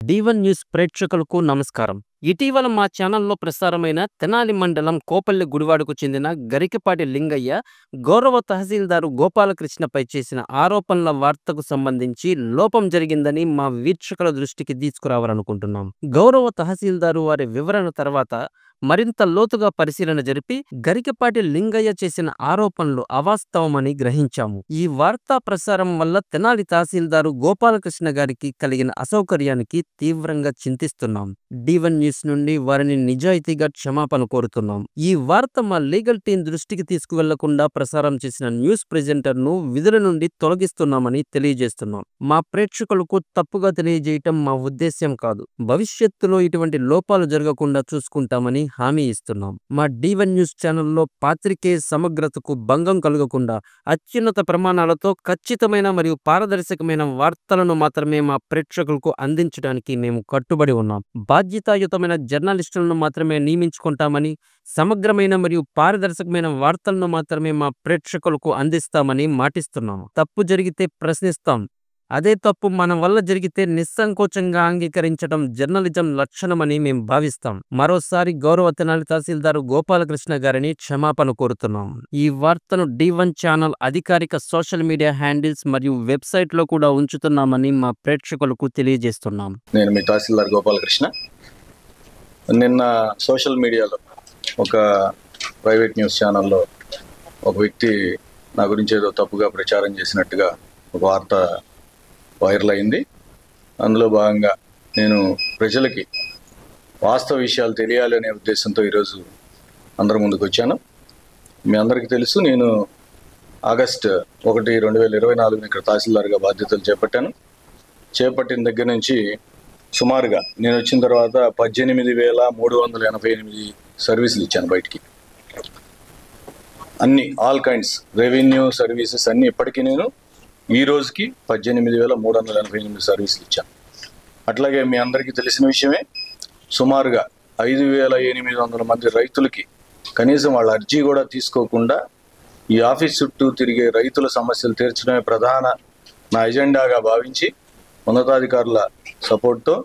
D1 news ప్రేక్షకులకు నమస్కారం. ఇటీవల మా ఛానల్లో ప్రసారమైన తెనాలి మండలం కోపల్లి గుడివాడకు చెందిన గరికపాటి లింగయ్య గౌరవ తహసీల్దారు గోపాలకృష్ణపై చేసిన ఆరోపణల వార్తకు సంబంధించి లోపం జరిగిందని మా వీక్షకుల దృష్టికి తీసుకురావాలనుకుంటున్నాం. గౌరవ తహసీల్దారు వారి వివరణ తర్వాత మరింత లోతుగా పరిశీలన జరిపి గరికపాటి లింగయ్య చేసిన ఆరోపణలు అవాస్తవమని గ్రహించాము. ఈ వార్తా ప్రసారం వల్ల తెనాలి తహసీల్దారు గోపాలకృష్ణ గారికి కలిగిన అసౌకర్యానికి తీవ్రంగా చింతిస్తున్నాం. D1 న్యూస్ నుండి వారిని నిజాయితీగా క్షమాపణ కోరుతున్నాం. ఈ వార్త మా లీగల్ టీం దృష్టికి తీసుకువెళ్లకుండా ప్రసారం చేసిన న్యూస్ ప్రెజెంటర్ ను విధుల నుండి తొలగిస్తున్నామని తెలియజేస్తున్నాం. మా ప్రేక్షకులకు తప్పుగా తెలియజేయటం మా ఉద్దేశ్యం కాదు. భవిష్యత్తులో ఇటువంటి లోపాలు జరగకుండా చూసుకుంటామని హామీ ఇస్తున్నాం. మా D1 న్యూస్ ఛానల్లో పాత్రికేయ సమగ్రతకు భంగం కలగకుండా అత్యున్నత ప్రమాణాలతో ఖచ్చితమైన మరియు పారదర్శకమైన వార్తలను మాత్రమే మా ప్రేక్షకులకు అందించడానికి మేము కట్టుబడి ఉన్నాం. బాధ్యతాయుతమైన జర్నలిస్టులను మాత్రమే నియమించుకుంటామని, సమగ్రమైన మరియు పారదర్శకమైన వార్తలను మాత్రమే మా ప్రేక్షకులకు అందిస్తామని మాటిస్తున్నాము. తప్పు జరిగితే ప్రశ్నిస్తాం. అదే తప్పు మన వల్ల జరిగితే నిస్సంకోచంగా అంగీకరించడం జర్నలిజం లక్షణమని మేము భావిస్తాం. మరోసారి గౌరవ తెనాలి తహసీల్దారు గోపాలకృష్ణ గారిని క్షమాపణ కోరుతున్నాం. ఈ వార్తను D1 ఛానల్ అధికారిక సోషల్ మీడియా హ్యాండిల్స్ మరియు వెబ్సైట్లో కూడా ఉంచుతున్నామని మా ప్రేక్షకులకు తెలియజేస్తున్నాం. నేను మీ తహసీల్దార్ గోపాలకృష్ణ. నిన్న సోషల్ మీడియాలో ఒక ప్రైవేట్ న్యూస్ ఛానల్లో ఒక వ్యక్తి నా గురించి ఏదో తప్పుగా ప్రచారం చేసినట్టుగా ఒక వార్త వైరల్ అయింది. అందులో భాగంగా నేను ప్రజలకి వాస్తవ విషయాలు తెలియాలి అనే ఉద్దేశంతో ఈరోజు అందరి ముందుకు వచ్చాను. మీ అందరికీ తెలుసు, నేను ఆగస్టు 1, 2024 ఇక్కడ తహసీల్దార్గా బాధ్యతలు చేపట్టాను. చేపట్టిన దగ్గర నుంచి సుమారుగా నేను వచ్చిన తర్వాత 18,388 సర్వీసులు ఇచ్చాను బయటికి. అన్ని ఆల్ కైండ్స్ రెవెన్యూ సర్వీసెస్ అన్నీ ఇప్పటికీ నేను ఈ రోజుకి 18,388 సర్వీసులు ఇచ్చాను. అట్లాగే మీ అందరికీ తెలిసిన విషయమే, సుమారుగా 5,800 మంది రైతులకి కనీసం వాళ్ళ అర్జీ కూడా తీసుకోకుండా ఈ ఆఫీస్ చుట్టూ తిరిగే రైతుల సమస్యలు తీర్చడమే ప్రధాన నా ఎజెండాగా భావించి ఉన్నతాధికారుల సపోర్ట్తో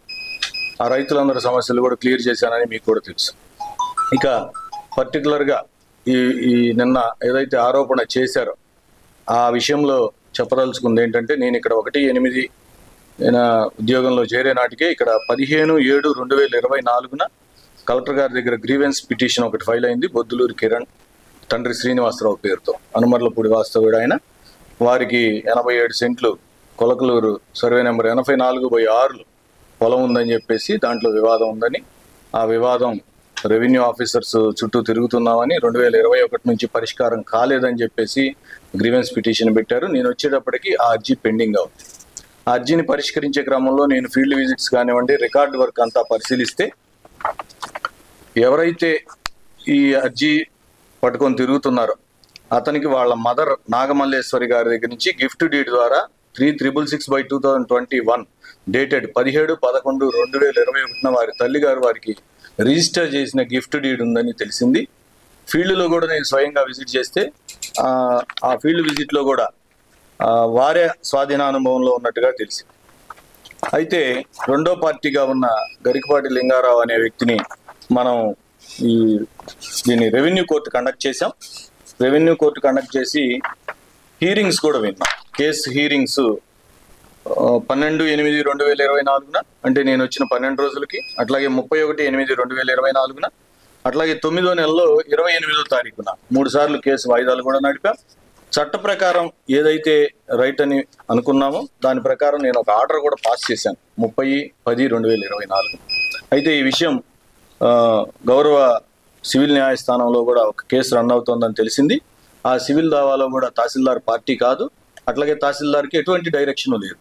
ఆ రైతులందరి సమస్యలు కూడా క్లియర్ చేశానని మీకు కూడా తెలుసు. ఇక పర్టికులర్గా ఈ నిన్న ఏదైతే ఆరోపణ చేశారో ఆ విషయంలో చెప్పదలుచుకుంది ఏంటంటే, నేను ఇక్కడ 1/8 ఉద్యోగంలో చేరే నాటికే ఇక్కడ 15/7/2024 కలెక్టర్ గారి దగ్గర గ్రీవెన్స్ పిటిషన్ ఒకటి ఫైల్ అయింది. బొద్దులూరు కిరణ్ తండ్రి శ్రీనివాసరావు పేరుతో, అనుమర్లపూడి వాస్తవుడు ఆయన. వారికి 87 సెంట్లు కొలకలూరు సర్వే నెంబర్ 84/6 పొలం ఉందని చెప్పేసి దాంట్లో వివాదం ఉందని, ఆ వివాదం రెవెన్యూ ఆఫీసర్స్ చుట్టూ తిరుగుతున్నామని 2021 నుంచి పరిష్కారం కాలేదని చెప్పేసి గ్రీవెన్స్ పిటిషన్ పెట్టారు. నేను వచ్చేటప్పటికి ఆ అర్జీ పెండింగ్ అవుతుంది. ఆ అర్జీని పరిష్కరించే క్రమంలో నేను ఫీల్డ్ విజిట్స్ కానివ్వండి, రికార్డ్ వర్క్ అంతా పరిశీలిస్తే ఎవరైతే ఈ అర్జీ పట్టుకొని తిరుగుతున్నారో అతనికి వాళ్ళ మదర్ నాగమల్లేశ్వరి గారి దగ్గర నుంచి గిఫ్ట్ డీడ్ ద్వారా 3666/2021 డేటెడ్ 17/11/2021 వారి తల్లి గారు వారికి రిజిస్టర్ చేసిన గిఫ్ట్ డీడ్ ఉందని తెలిసింది. ఫీల్డ్లో కూడా నేను స్వయంగా విజిట్ చేస్తే ఆ ఫీల్డ్ విజిట్లో కూడా వారే స్వాధీనానుభవంలో ఉన్నట్టుగా తెలిసింది. అయితే రెండో పార్టీగా ఉన్న గరికపాటి లింగారావు అనే వ్యక్తిని మనం దీన్ని రెవెన్యూ కోర్టు కండక్ట్ చేశాం. రెవెన్యూ కోర్టు కండక్ట్ చేసి హీరింగ్స్ కూడా విన్నాం. కేసు హీరింగ్స్ 12/8/2024 అంటే నేను వచ్చిన 12 రోజులకి, అట్లాగే 31/8/2024, అట్లాగే 9వ నెలలో 28వ తారీఖున 3 సార్లు కేసు వాయిదాలు కూడా నడిపాం. చట్ట ప్రకారం ఏదైతే రైట్ అని అనుకున్నామో దాని ప్రకారం నేను ఒక ఆర్డర్ కూడా పాస్ చేశాను 30/10/2024. అయితే ఈ విషయం గౌరవ సివిల్ న్యాయస్థానంలో కూడా ఒక కేసు రన్ అవుతోందని తెలిసింది. ఆ సివిల్ దావాలో కూడా తహసీల్దార్ పార్టీ కాదు, అట్లాగే తహసీల్దార్కి ఎటువంటి డైరెక్షన్ లేదు.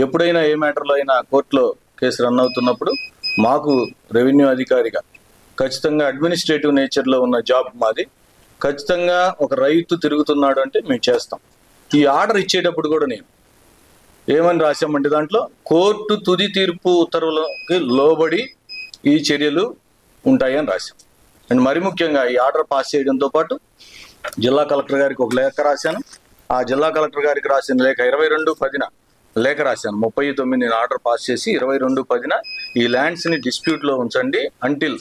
ఎప్పుడైనా ఏ మ్యాటర్లో అయినా కోర్టులో కేసు రన్ అవుతున్నప్పుడు మాకు రెవెన్యూ అధికారిగా ఖచ్చితంగా అడ్మినిస్ట్రేటివ్ నేచర్లో ఉన్న జాబ్ మాది. ఖచ్చితంగా ఒక రైతు తిరుగుతున్నాడు అంటే మేము చేస్తాం. ఈ ఆర్డర్ ఇచ్చేటప్పుడు కూడా నేను ఏమని రాశామంటే దాంట్లో కోర్టు తుది తీర్పు ఉత్తర్వులకి లోబడి ఈ చర్యలు ఉంటాయని రాశాం. అండ్ మరి ముఖ్యంగా ఈ ఆర్డర్ పాస్ చేయడంతో పాటు జిల్లా కలెక్టర్ గారికి ఒక లేఖ రాశాను. ఆ జిల్లా కలెక్టర్ గారికి రాసిన లేఖ 22/10 లేఖ రాశాను. 39 నేను ఆర్డర్ పాస్ చేసి 22/10 ఈ ల్యాండ్స్ని డిస్ప్యూట్లో ఉంచండి అంటిల్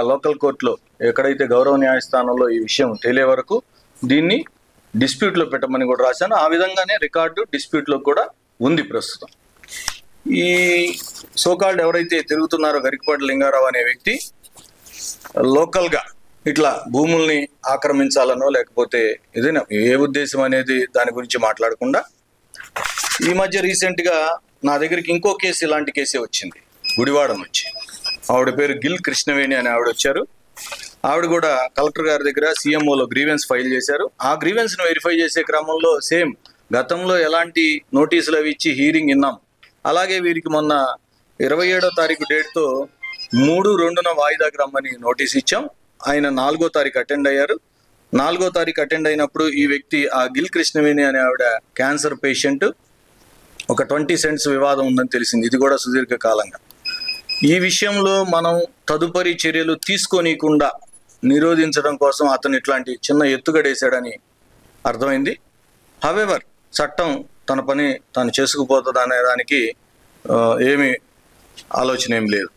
లోకల్ కోర్టులో ఎక్కడైతే గౌరవ న్యాయస్థానంలో ఈ విషయం తేలే వరకు దీన్ని డిస్ప్యూట్లో పెట్టమని కూడా రాశాను. ఆ విధంగానే రికార్డు డిస్ప్యూట్లో కూడా ఉంది ప్రస్తుతం. ఈ సోకాల్డ్ ఎవరైతే తిరుగుతున్నారో గరికపాటి లింగారావు అనే వ్యక్తి లోకల్గా ఇట్లా భూముల్ని ఆక్రమించాలనో లేకపోతే ఏదైనా ఏ ఉద్దేశం అనేది దాని గురించి మాట్లాడకుండా ఈ మధ్య రీసెంట్గా నా దగ్గరికి ఇంకో కేసు ఇలాంటి కేసే వచ్చింది గుడివాడ నుంచి. ఆవిడ పేరు గిల్ కృష్ణవేణి అని ఆవిడ వచ్చారు. ఆవిడ కూడా కలెక్టర్ గారి దగ్గర CMOలో గ్రీవెన్స్ ఫైల్ చేశారు. ఆ గ్రీవెన్స్ను వెరిఫై చేసే క్రమంలో సేమ్ గతంలో ఎలాంటి నోటీసులు అవి ఇచ్చి హీరింగ్ విన్నాం, అలాగే వీరికి మొన్న 27వ తారీఖు డేట్తో 3/2 వాయిదాకి రమ్మని నోటీస్ ఇచ్చాం. ఆయన 4వ తారీఖు అటెండ్ అయ్యారు. 4వ తారీఖు అటెండ్ అయినప్పుడు ఈ వ్యక్తి ఆ గిల్ కృష్ణవేణి అనే ఆవిడ క్యాన్సర్ పేషెంట్, ఒక 20 సెంట్స్ వివాదం ఉందని తెలిసింది. ఇది కూడా సుదీర్ఘకాలంగా. ఈ విషయంలో మనం తదుపరి చర్యలు తీసుకోనీయకుండా నిరోధించడం కోసం అతను ఇట్లాంటి చిన్న ఎత్తుగడేశాడని అర్థమైంది. హవెవర్ చట్టం తన పని తాను చేసుకుపోతుంది అనే దానికి ఏమి ఆలోచన ఏం లేదు.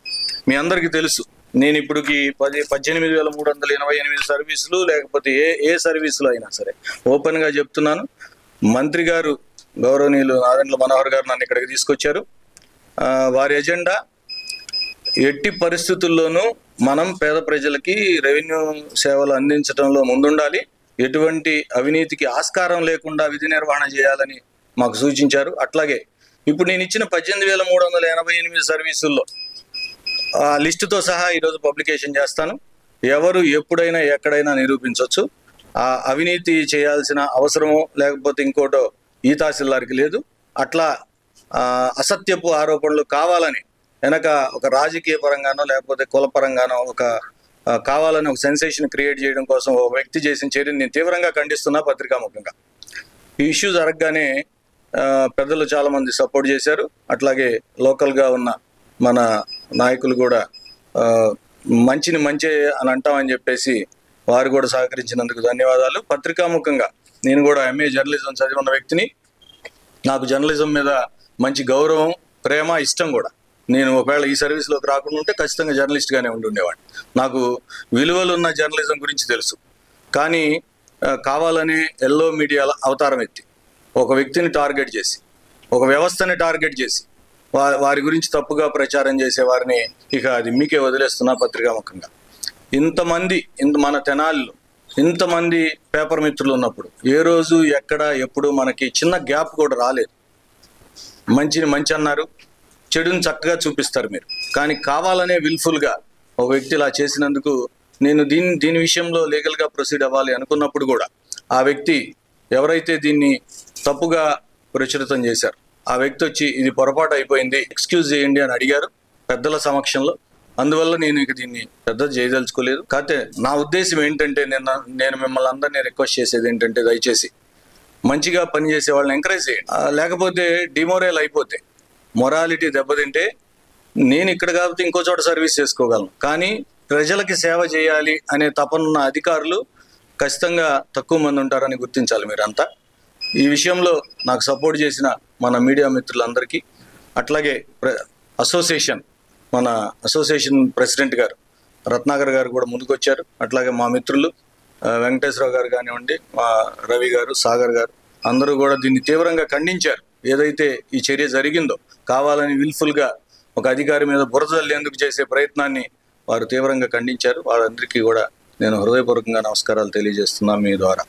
మీ అందరికీ తెలుసు నేను ఇప్పటికి 18,388 సర్వీసులు లేకపోతే ఏ సర్వీసులు అయినా సరే ఓపెన్గా చెప్తున్నాను. మంత్రి గారు గౌరవనీయులు నాదెండ్ల మనోహర్ గారు నన్ను ఇక్కడికి తీసుకొచ్చారు. వారి ఎజెండా ఎట్టి పరిస్థితుల్లోనూ మనం పేద ప్రజలకి రెవెన్యూ సేవలు అందించడంలో ముందుండాలి, ఎటువంటి అవినీతికి ఆస్కారం లేకుండా విధి నిర్వహణ చేయాలని మాకు సూచించారు. అట్లాగే ఇప్పుడు నేను ఇచ్చిన 18,388 సర్వీసుల్లో ఆ లిస్టుతో సహా ఈరోజు పబ్లికేషన్ చేస్తాను. ఎవరు ఎప్పుడైనా ఎక్కడైనా నిరూపించవచ్చు. ఆ అవినీతి చేయాల్సిన అవసరమో లేకపోతే ఇంకోటో ఈ తహసీల్దార్కి లేదు. అట్లా అసత్యపు ఆరోపణలు కావాలని వెనక ఒక రాజకీయ పరంగానో లేకపోతే కులపరంగానో కావాలని ఒక సెన్సేషన్ క్రియేట్ చేయడం కోసం ఒక వ్యక్తి చేసిన చర్యని నేను తీవ్రంగా ఖండిస్తున్నా పత్రికాముఖంగా. ఈ ఇష్యూ జరగగానే పెద్దలు చాలా మంది సపోర్ట్ చేశారు. అట్లాగే లోకల్గా ఉన్న మన నాయకులు కూడా మంచిని మంచి అని అంటామని చెప్పేసి వారు కూడా సహకరించినందుకు ధన్యవాదాలు. పత్రికాముఖంగా నేను కూడా MA జర్నలిజం చదివి ఉన్న వ్యక్తిని. నాకు జర్నలిజం మీద మంచి గౌరవం, ప్రేమ, ఇష్టం కూడా. నేను ఒకవేళ ఈ సర్వీస్లోకి రాకుండా ఉంటే ఖచ్చితంగా జర్నలిస్ట్గానే ఉండేవాడిని. నాకు విలువలు ఉన్న జర్నలిజం గురించి తెలుసు. కానీ కావాలని ఎల్లో మీడియా అవతారం ఎత్తి ఒక వ్యక్తిని టార్గెట్ చేసి ఒక వ్యవస్థని టార్గెట్ చేసి వారి గురించి తప్పుగా ప్రచారం చేసే వారిని ఇక అది మీకే వదిలేస్తున్నా పత్రికాముఖంగా. మన తెనాలిలో ఇంతమంది పేపర్ మిత్రులు ఉన్నప్పుడు ఏ రోజు ఎక్కడ ఎప్పుడు మనకి చిన్న గ్యాప్ కూడా రాలేదు. మంచిని మంచి అన్నారు, చెడుని చక్కగా చూపిస్తారు మీరు. కానీ కావాలనే విల్ఫుల్గా ఒక వ్యక్తి ఇలా చేసినందుకు నేను దీని విషయంలో లీగల్గా ప్రొసీడ్ అవ్వాలి అనుకున్నప్పుడు కూడా ఆ వ్యక్తి ఎవరైతే దీన్ని తప్పుగా ప్రచురితం చేశారు ఆ వ్యక్తి వచ్చి ఇది పొరపాటు అయిపోయింది, ఎక్స్క్యూజ్ చేయండి అని అడిగారు పెద్దల సమక్షంలో. అందువల్ల నేను ఇక దీన్ని పెద్ద చేయదలుచుకోలేదు. కాకపోతే నా ఉద్దేశం ఏంటంటే నేను మిమ్మల్ని అందరినీ రిక్వెస్ట్ చేసేది ఏంటంటే దయచేసి మంచిగా పనిచేసే వాళ్ళని ఎంకరేజ్ చేయండి. లేకపోతే డిమోరల్ అయిపోతే మొరాలిటీ దెబ్బతింటే నేను ఇక్కడ కాబట్టి ఇంకో చోట సర్వీస్ చేసుకోగలను. కానీ ప్రజలకి సేవ చేయాలి అనే తపనున్న అధికారులు ఖచ్చితంగా తక్కువ మంది ఉంటారని గుర్తించాలి మీరంతా. ఈ విషయంలో నాకు సపోర్ట్ చేసిన మన మీడియా మిత్రులందరికీ, అట్లాగే మన అసోసియేషన్ ప్రెసిడెంట్ గారు రత్నాకర్ గారు కూడా ముందుకొచ్చారు. అట్లాగే మా మిత్రులు వెంకటేశ్వరరావు గారు కానివ్వండి, మా రవి గారు, సాగర్ గారు అందరూ కూడా దీన్ని తీవ్రంగా ఖండించారు. ఏదైతే ఈ చర్య జరిగిందో కావాలని విల్ఫుల్గా ఒక అధికారి మీద బురద జల్లేందుకు చేసే ప్రయత్నాన్ని వారు తీవ్రంగా ఖండించారు. వారందరికీ కూడా నేను హృదయపూర్వకంగా నమస్కారాలు తెలియజేస్తున్నాను మీ ద్వారా.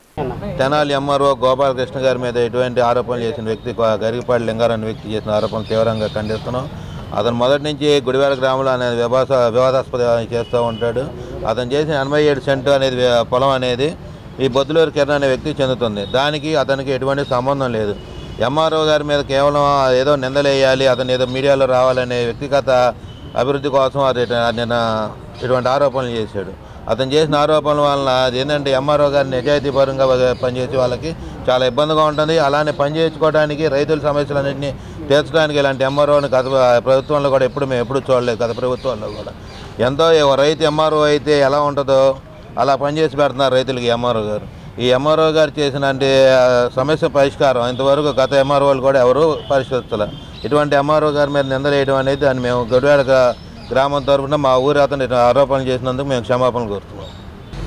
తెనాలి MRO గోపాలకృష్ణ గారి మీద ఎటువంటి ఆరోపణలు చేసిన వ్యక్తి గరికపాటి లింగారావు అనే వ్యక్తి చేసిన ఆరోపణలు తీవ్రంగా ఖండిస్తున్నాం. అతను మొదటి నుంచి గుడివాడ గ్రామంలో అనేది వివాదాస్పద చేస్తూ ఉంటాడు. అతను చేసిన 87 సెంటు అనేది పొలం అనేది ఈ బొద్దులూరు కిరణ్ అనే వ్యక్తికి చెందుతుంది. దానికి అతనికి ఎటువంటి సంబంధం లేదు. MRO గారి మీద కేవలం ఏదో నిందలేయాలి, అతను ఏదో మీడియాలో రావాలనే వ్యక్తిగత అభివృద్ధి కోసం నిన్న ఇటువంటి ఆరోపణలు చేశాడు. అతను చేసిన ఆరోపణల వలన అది ఏంటంటే MRO గారి నిజాయితీపరంగా పనిచేసే వాళ్ళకి చాలా ఇబ్బందిగా ఉంటుంది. అలానే పనిచేసుకోవడానికి రైతుల సమస్యలన్నింటినీ తీర్చడానికి ఇలాంటి MROని గత ప్రభుత్వంలో కూడా మేము ఎప్పుడు చూడలేదు. గత ప్రభుత్వంలో కూడా ఎంతో రైతు MRO అయితే ఎలా ఉంటుందో అలా పనిచేసి పెడుతున్నారు రైతులకి MRO గారు. ఈ ఎంఆర్ఓ గారు చేసిన సమస్య పరిష్కారం ఇంతవరకు గత ఎంఆర్ఓలు కూడా ఎవరు పరిష్కరించాల. ఇటువంటి ఎంఆర్ఓ గారి మీద నిందలు వేయడం అనేది దాన్ని మేము గుడివాడ గ్రామం తరఫున మా ఊరి అతను ఆరోపణలు చేసినందుకు మేము క్షమాపణ కోరుతున్నాం.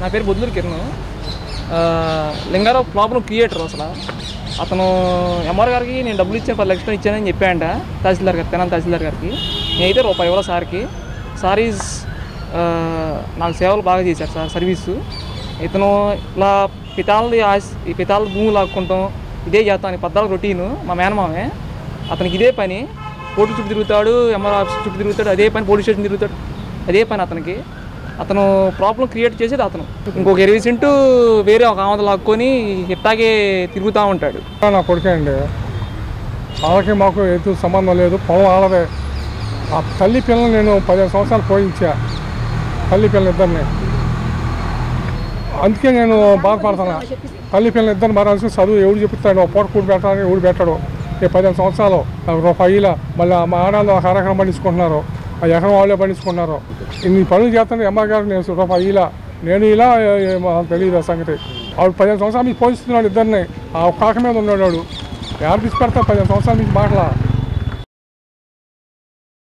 నా పేరు బొద్దులూరు కిరణ్. Lingarao problem creator. అసలు అతను ఎంఆర్ గారికి నేను డబ్బులు ఇచ్చాను, 10 లక్షలు ఇచ్చానని చెప్పాయంట తహసీల్దార్ గారికి, తెనాలి తహసీల్దార్ గారికి. నేనైతే రూపాయి ఇవ్వాలి సార్కి. సార్ ఈజ్ నాకు సేవలు బాగా చేశారు సార్, సర్వీసు. ఇతను ఇలా పితాల భూమి లాక్కుంటాం ఇదే చేస్తాను, 14 రొటీను. మా మేనమామే అతనికి ఇదే పని. కోర్టు చుట్టూ తిరుగుతాడు, ఎంఆర్ ఆఫీస్ చుట్టూ తిరుగుతాడు, అదే పని. పోలీస్ స్టేషన్ తిరుగుతాడు, అదే పని అతనికి. అతను ప్రాబ్లం క్రియేట్ చేసేది అతను. ఇంకొక 20 సెంటు వేరే ఒక ఆమెద లాక్కొని ఇట్టాగే తిరుగుతూ ఉంటాడు. నా కొడుకే అండి. వాళ్ళకి మాకు ఎటు సంబంధం లేదు, పొలం వాళ్ళదే. ఆ తల్లి పిల్లలు నేను 15 సంవత్సరాలు పోయించా, తల్లి పిల్లలు ఇద్దరిని. అందుకే నేను బాధపడుతున్నా. తల్లి పిల్లలు ఇద్దరిని మారాల్సి చదువు ఎవడు చెప్తాడు, పూట కూడి పెట్టాలని ఎవడు పెట్టడు. 15 సంవత్సరాలు రూపాయిల మళ్ళీ మా ఆడాళ్ళు ఒక అరెకరం పండించుకుంటున్నారు, ఆ ఎకరం వాళ్ళే పండించుకుంటున్నారు. ఇన్ని పనులు చేస్తాను ఎంఆర్ గారు. నేను రూపాయిల నేను ఇలా తెలియదు ఆ సంగతి. ఆవిడ 15 సంవత్సరాలు మీకు పోషిస్తున్నాడు ఇద్దరిని. ఆ కాక మీద ఉన్నాడు. ఎవరు తీసుకెడతా 15 సంవత్సరాల నుంచి మాటలా.